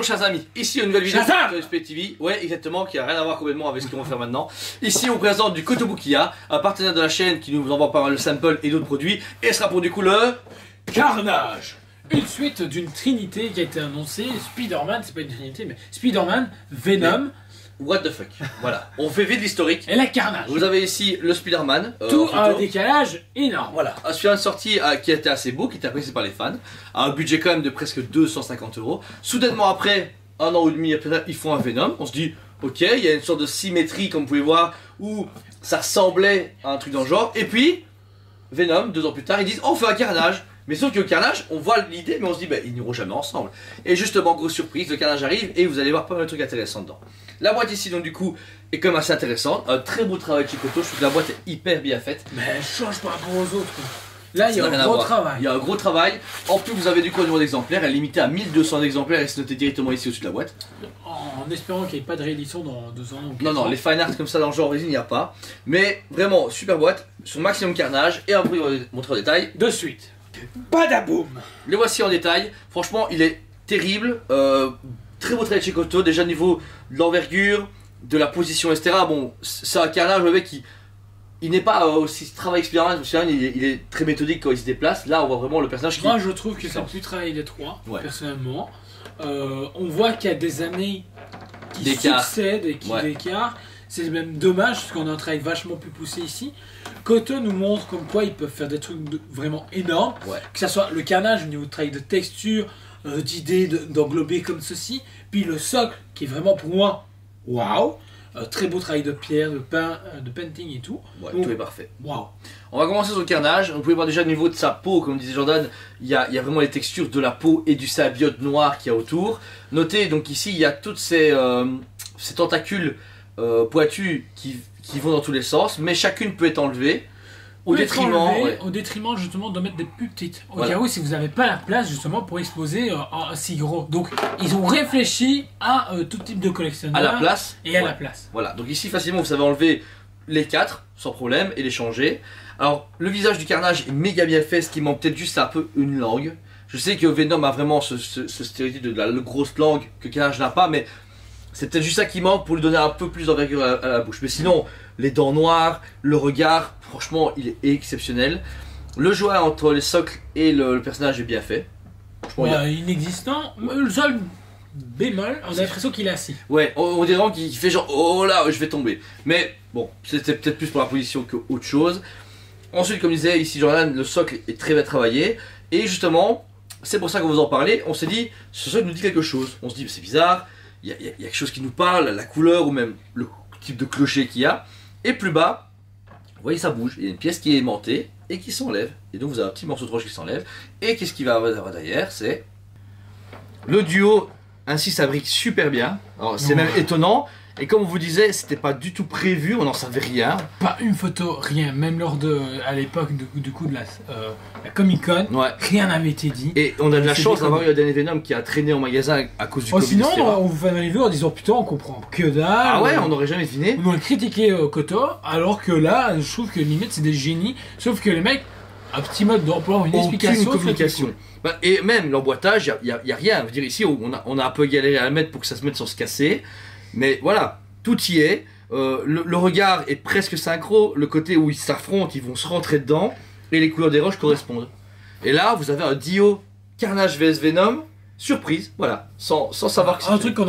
Bonjour chers amis, ici une nouvelle vidéo Shazam de SP TV, ouais exactement, qui a rien à voir complètement avec ce qu'on va faire maintenant. Ici on présente du Kotobukiya, un partenaire de la chaîne qui nous envoie pas mal de samples et d'autres produits, et ce sera pour du coup le... Carnage. Une suite d'une trinité qui a été annoncée, Spider-Man, c'est pas une trinité mais Spider-Man, Venom, What the fuck, voilà, on fait vite l'historique. et la Carnage. Vous avez ici le Spider-Man, Tout en a un photo. décalage énorme. Voilà, un Spider-Man sorti qui a été assez beau, qui était apprécié par les fans, à un budget quand même de presque 250 €. Soudainement après, un an ou demi après, ils font un Venom, on se dit, ok, il y a une sorte de symétrie comme vous pouvez voir, où ça ressemblait à un truc dans le genre, et puis, Venom, 2 ans plus tard, ils disent, oh, on fait un Carnage. Mais sauf que le Carnage, on voit l'idée, mais on se dit, bah, ils n'iront jamais ensemble. Et justement, grosse surprise, le Carnage arrive, et vous allez voir pas mal de trucs intéressants dedans. La boîte ici, donc du coup, est quand même assez intéressante, un très beau travail de Chikoto, je trouve que la boîte est hyper bien faite. Mais elle change par rapport aux autres. Là, il y Ça a n'a rien un à gros voir. travail. Il y a un gros travail. En plus, vous avez du coup un nombre d'exemplaires. Elle est limitée à 1200 exemplaires et c'est noté directement ici au-dessus de la boîte. En espérant qu'il n'y ait pas de réédition dans 2 ans. ou Non, 4 non, ans. les fine art comme ça dans le genre résine, il n'y a pas. Mais vraiment, super boîte. Son maximum carnage et un bruit montré en détail. De suite. Badaboum. Le voici en détail. Franchement, il est terrible. Très beau travail de chez Koto. Déjà, niveau de l'envergure, de la position, etc. Bon, c'est un carnage, le mec qui. Il n'est pas aussi travail Spider-Man, il est très méthodique quand il se déplace. Là, on voit vraiment le personnage qui. Moi, je trouve que c'est Sens. le plus travail des trois, Ouais. personnellement. On voit qu'il y a des années qui D'écart. succèdent et qui Ouais. d'écart. C'est même dommage parce qu'on a un travail vachement plus poussé ici. Koto nous montre comme quoi ils peuvent faire des trucs vraiment énormes. Ouais. Que ce soit le carnage au niveau de travail de texture, d'idées d'englober comme ceci. Puis le socle qui est vraiment pour moi, waouh. Très beau travail de pierre, de painting et tout. Ouais, Donc, tout est parfait. waouh. On va commencer sur le carnage. Vous pouvez voir déjà au niveau de sa peau, comme disait Jordan, il y a vraiment les textures de la peau et du symbiote noir qu'il y a autour. Notez donc ici, il y a toutes ces tentacules pointus qui vont dans tous les sens, mais chacune peut être enlevée au Peut être détriment. enlevé, Ouais. au détriment justement de mettre des plus petites. Au Voilà. cas où si vous n'avez pas la place justement pour exposer un si gros. Donc ils ont réfléchi à tout type de collectionneur À la place. et à Ouais. la place. Voilà, donc ici facilement vous savez enlever les 4 sans problème et les changer. Alors le visage du carnage est méga bien fait, ce qui manque peut-être juste c'est un peu une langue. Je sais que Venom a vraiment ce stéréotype de la grosse langue que Carnage n'a pas, mais c'est peut-être juste ça qui manque pour lui donner un peu plus d'envergure à la bouche. Mais sinon, les dents noires, le regard, franchement il est exceptionnel. Le joint entre les socles et le personnage est bien fait. Franchement, il y a- Inexistant. Le seul bémol, on a l'impression qu'il est assis. Ouais, on dirait vraiment qu'il fait genre oh là je vais tomber. Mais bon, c'était peut-être plus pour la position que autre chose. Ensuite, comme disait ici Jordan, le socle est très bien travaillé. Et justement, c'est pour ça qu'on vous en parlait. On s'est dit, ce socle nous dit quelque chose. On se dit, c'est bizarre, il y a quelque chose qui nous parle, la couleur ou même le type de clocher qu'il y a. Et plus bas, vous voyez, ça bouge. Il y a une pièce qui est aimantée et qui s'enlève. Et donc, vous avez un petit morceau de roche qui s'enlève. Et qu'est-ce qu'il va avoir derrière? C'est le duo. Ainsi, ça brille super bien. Alors, c'est même étonnant. Et comme on vous disait, c'était pas du tout prévu, on n'en savait rien. Pas une photo, rien. Même lors de, à l'époque du coup de la Comic Con, Ouais. rien n'avait été dit. Et on a de la C'est chance déconné. d'avoir eu un dernier Venom qui a traîné en magasin à cause du Covid. Sinon, etc. on vous fait un review en disant putain, on comprend que dalle. Ah ouais, on n'aurait jamais deviné. On aurait critiqué Koto, alors que là, je trouve que limite c'est des génies. Sauf que les mecs, un petit mode d'emploi, une explication. Aucune communication. Bah, et même l'emboîtage, il y a rien. Je veux dire, ici, on a un peu galéré à la mettre pour que ça se mette sans se casser. Mais voilà, tout y est. Le regard est presque synchro. Le côté où ils s'affrontent, ils vont se rentrer dedans. Et les couleurs des roches correspondent. Et là, vous avez un duo Carnage vs Venom. Surprise, voilà. Sans savoir que Un truc qu'on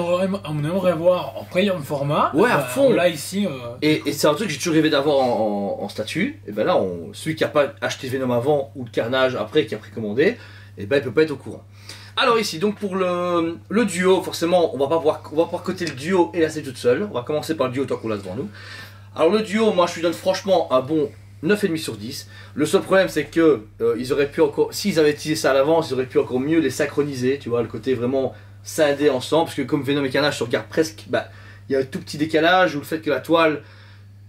aimerait voir en premium format. Ouais, à fond. Là, ici. Et c'est un truc que j'ai toujours rêvé d'avoir en statut. Et ben là, celui qui n'a pas acheté Venom avant ou le Carnage après, qui a précommandé, et ben il peut pas être au courant. Alors ici, donc pour le duo, forcément, on va pouvoir coter le duo et la série toute seule. On va commencer par le duo tant qu'on l'a devant nous. Alors le duo, moi je lui donne franchement un bon 9,5 sur 10. Le seul problème c'est que ils auraient pu encore, s'ils avaient utilisé ça à l'avance, ils auraient pu encore mieux les synchroniser, tu vois, le côté vraiment scindé ensemble, parce que comme Venom et Carnage se regardent presque, bah, il y a un tout petit décalage, ou le fait que la toile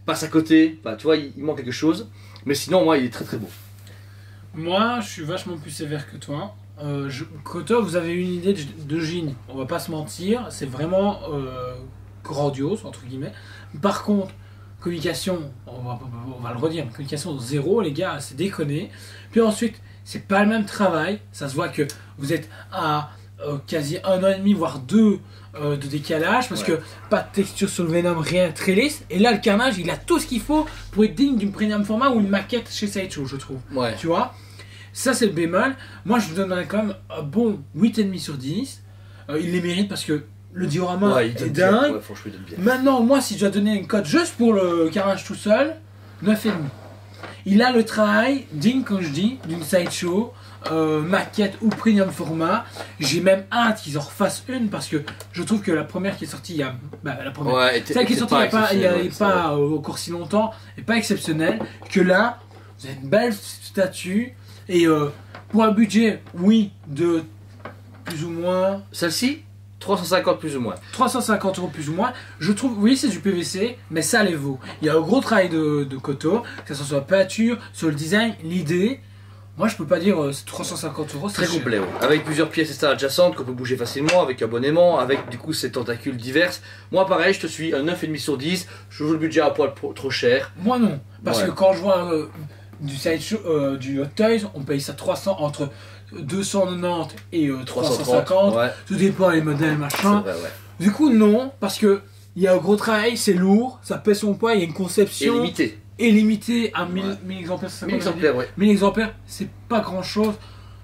passe à côté, bah, tu vois, il manque quelque chose. Mais sinon, moi, il est très très beau. Moi, je suis vachement plus sévère que toi. Koto, vous avez une idée de génie. On va pas se mentir, c'est vraiment grandiose, entre guillemets. Par contre, communication, on va le redire, communication zéro, les gars, c'est déconné. Puis ensuite, c'est pas le même travail. Ça se voit que vous êtes à quasi 1 an et demi, voire 2 de décalage, parce que pas de texture sur le Venom, rien, très lisse. Et là, le Carnage, il a tout ce qu'il faut pour être digne d'une premium format ou une maquette chez Sideshow, je trouve. Ouais. Tu vois, ça c'est le bémol. Moi, je vous donnerais quand même un bon 8,5 sur 10. Il les mérite parce que le diorama est dingue. Ouais, franchement, il donne bien. Maintenant, moi, si je dois donner une cote juste pour le Carnage tout seul, 9,5. Il a le travail digne, comme je dis, d'une Sideshow, maquette ou premium format. J'ai même hâte qu'ils en refassent une parce que je trouve que la première qui est sortie il y a. Bah, la première. Ouais, celle qui est sortie il n'y a pas encore si longtemps, n'est pas exceptionnelle. Que là, vous avez une belle statue. Et pour un budget, oui, de plus ou moins. Celle-ci 350 plus ou moins. 350 € plus ou moins. Je trouve, oui, c'est du PVC, mais ça les vaut. Il y a un gros travail de Koto, que ce soit sur la peinture, sur le design, l'idée. Moi, je peux pas dire 350 €. Très complet, ouais. Avec plusieurs pièces et adjacentes qu'on peut bouger facilement, avec abonnement, avec du coup ces tentacules diverses. Moi, pareil, je te suis un 9,5 sur 10. Je trouve le budget à poil trop cher. Moi, non. Parce que quand je vois du Sideshow, du Hot Toys, on paye ça 300 entre 290 et 350. Ouais. Tout dépend des modèles, machin. Vrai, ouais. Du coup, non, parce que il y a un gros travail, c'est lourd, ça pèse son poids, il y a une conception. Et limité. Et limité à 1000 exemplaires. 1000 exemplaires, ouais. 1000 exemplaires, c'est pas grand chose.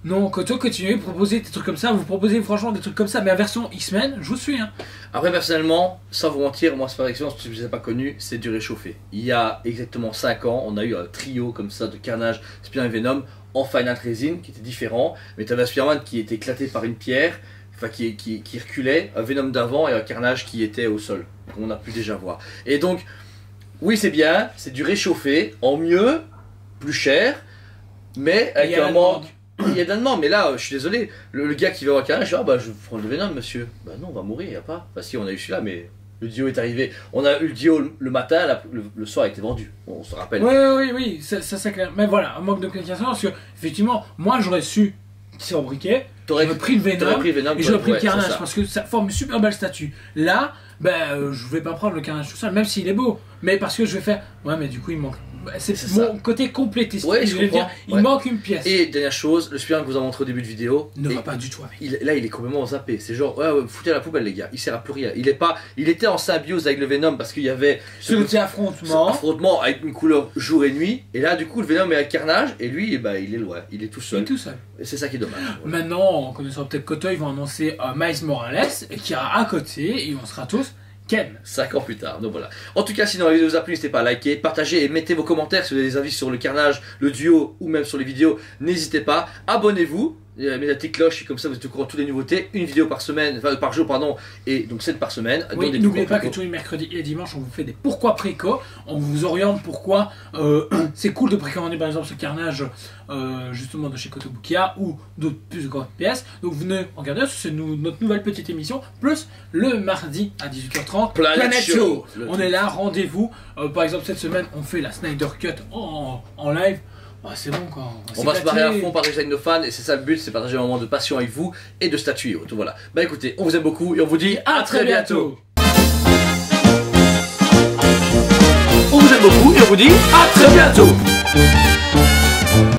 Non, Koto, continuez de proposer des trucs comme ça. Vous proposez franchement des trucs comme ça, mais en version X-Men, je vous suis. Hein. Après, personnellement, sans vous mentir, moi, c'est par expérience, parce que je ne les ai pas connus, c'est du réchauffé. Il y a exactement 5 ans, on a eu un trio comme ça de Carnage, Spider-Man et Venom en Final Resin qui était différent. Mais tu avais un Spider-Man qui était éclaté par une pierre, enfin qui reculait, un Venom d'avant et un Carnage qui était au sol, qu'on a pu déjà voir. Et donc, oui, c'est bien, c'est du réchauffé, en mieux, plus cher, mais avec un manque. Il y a de la demande, mais là, je suis désolé, le gars qui va voir Carnage, je dis, ah bah je prends le Venom, monsieur. Bah non, on va mourir, il n'y a pas. Bah si, on a eu celui-là, mais le Dio est arrivé. On a eu le Dio le matin, le soir il était vendu, on se rappelle. Oui, ça c'est clair. Mais voilà, un manque de communication, parce que, effectivement, moi j'aurais su qu'il fabriquait, j'aurais pris le Venom, et j'aurais pris le Carnage, parce que ça forme une super belle statue. Là, ben, je vais pas prendre le Carnage tout seul, même s'il est beau, mais parce que je vais faire, ouais, mais du coup il manque. C'est mon côté complétiste. Ouais, je comprends. Il manque une pièce. Et dernière chose, le Spider-Man que vous a montré au début de vidéo ne va pas du tout avec. Là, il est complètement zappé. C'est genre, ouais, foutez à la poubelle, les gars. Il sert à plus rien. Il était en symbiose avec le Venom parce qu'il y avait ce petit affrontement avec une couleur jour et nuit. Et là, du coup, le Venom est à Carnage et lui, bah, il est loin. Il est tout seul. Et c'est ça qui est dommage. Ouais. Maintenant, en connaissant peut-être Koto, ils vont annoncer Miles Morales qui ira à côté et on sera tous. 5 ans plus tard, donc voilà. En tout cas, si la vidéo vous a plu, n'hésitez pas à liker, partager et mettez vos commentaires si vous avez des avis sur le Carnage, le duo ou même sur les vidéos. N'hésitez pas, abonnez-vous, mettez la petite cloche et comme ça vous êtes au courant de toutes les nouveautés. Une vidéo par semaine, enfin par jour pardon, et donc 7 par semaine. Oui, n'oubliez pas que tous les mercredis et dimanches on vous fait des pourquoi préco, on vous oriente pourquoi c'est cool de précommander par exemple ce Carnage justement de chez Kotobukiya ou d'autres plus grandes pièces. Donc venez regarder, c'est notre nouvelle petite émission, plus le mardi à 18h30 Planet Show. On est là, rendez-vous. Par exemple cette semaine on fait la Snyder Cut en live. Ah, c'est bon quoi. On va se barrer à fond par les nos fans et c'est ça le but, c'est partager un moment de passion avec vous et de statuer. Donc voilà. Bah écoutez, on vous aime beaucoup et on vous dit à très bientôt. On vous aime beaucoup et on vous dit à très bientôt.